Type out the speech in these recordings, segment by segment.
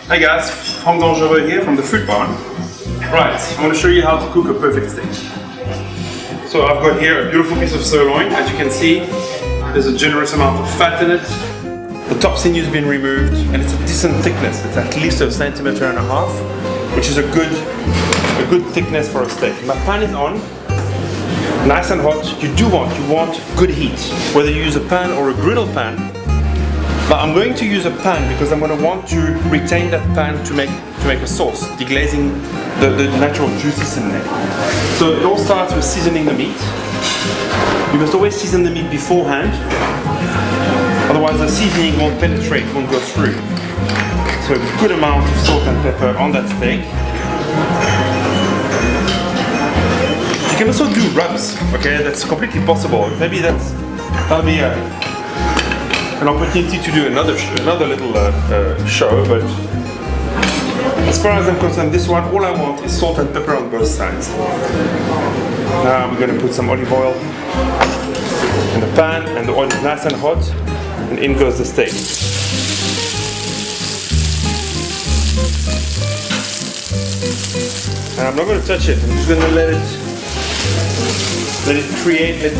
Hi guys, Franck Dangereux here from the Food Barn. Right, I'm going to show you how to cook a perfect steak. So I've got here a beautiful piece of sirloin. As you can see, there's a generous amount of fat in it. The top sinew has been removed and it's a decent thickness. It's at least 1.5 centimeters, which is a good thickness for a steak. My pan is on, nice and hot. You want good heat, whether you use a pan or a griddle pan. But I'm going to use a pan because I'm going to want to retain that pan to make a sauce, deglazing the natural juices in there. So it all starts with seasoning the meat. You must always season the meat beforehand, otherwise the seasoning won't penetrate, won't go through. So a good amount of salt and pepper on that steak. You can also do rubs, okay? That's completely possible. Maybe that'll be an opportunity to do another little show, but as far as I'm concerned, this one, all I want is salt and pepper on both sides. Now we're going to put some olive oil in the pan, and the oil is nice and hot, and in goes the steak. And I'm not going to touch it, I'm just going to let it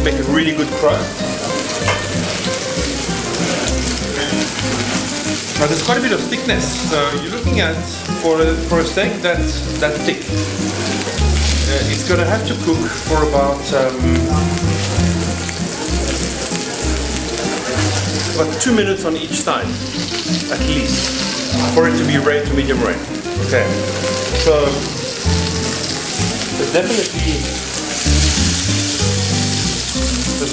make a really good crust. Now there's quite a bit of thickness, so you're looking at, for a steak that thick, it's going to have to cook for about 2 minutes on each side, at least, for it to be rare to medium rare. Okay, so there's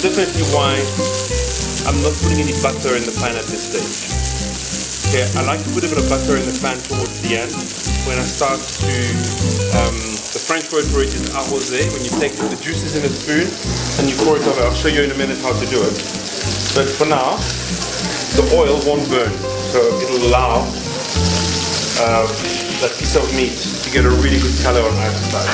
definitely why I'm not putting any butter in the pan at this stage. Okay, I like to put a bit of butter in the pan towards the end when I start to, the French word for it is arroser, when you take the juices in a spoon and you pour it over. I'll show you in a minute how to do it. But for now, the oil won't burn, so it'll allow that piece of meat to get a really good color on either side.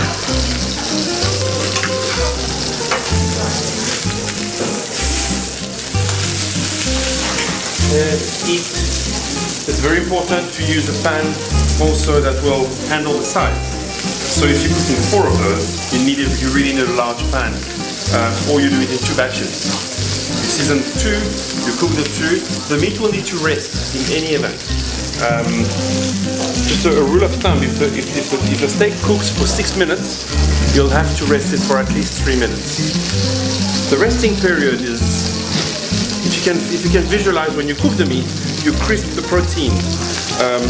Heat. It's very important to use a pan also that will handle the sides. So if you're cooking 4 of those, you really need a large pan, or you do it in 2 batches. You season 2, you cook the 2. The meat will need to rest in any event. Just a rule of thumb, if the steak cooks for 6 minutes, you'll have to rest it for at least 3 minutes. The resting period is, if you can visualize when you cook the meat, you crisp the protein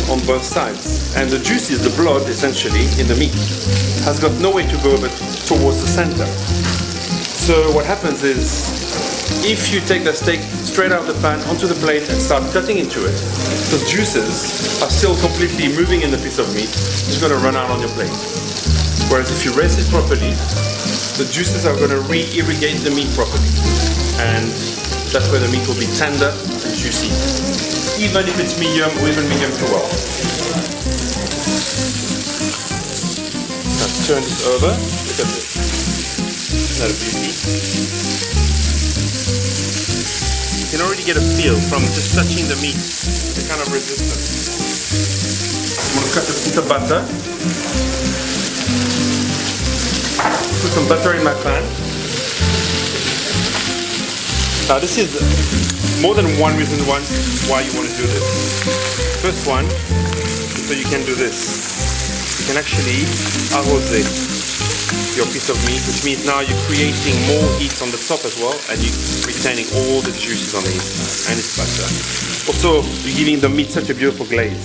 on both sides, and the juices, the blood essentially in the meat, has got nowhere to go but towards the center. So what happens is, if you take the steak straight out of the pan onto the plate and start cutting into it, those juices are still completely moving in the piece of meat. It's going to run out on your plate. Whereas if you rest it properly, the juices are going to re-irrigate the meat properly, and that's where the meat will be tender and juicy, even if it's medium or even medium to well. Let's turn this over. Look at this. Isn't that a beauty? You can already get a feel from just touching the meat, the kind of resistance. I'm going to cut a piece of butter. Put some butter in my pan. Now this is more than one reason why you want to do this. First one, so you can do this. You can actually arroser your piece of meat, which means now you're creating more heat on the top as well, and you're retaining all the juices on the inside, and it's butter. Also, you're giving the meat such a beautiful glaze.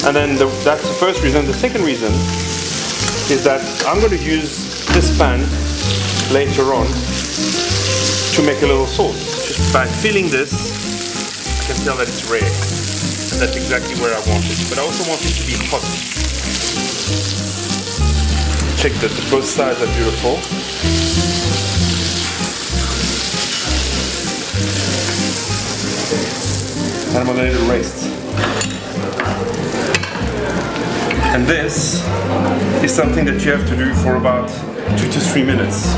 And then that's the first reason. The second reason is that I'm going to use this pan later on to make a little sauce. Just by feeling this, I can tell that it's rare, and that's exactly where I want it. But I also want it to be hot. Check that both sides are beautiful. And I'm gonna let it rest. And this is something that you have to do for about 2 to 3 minutes.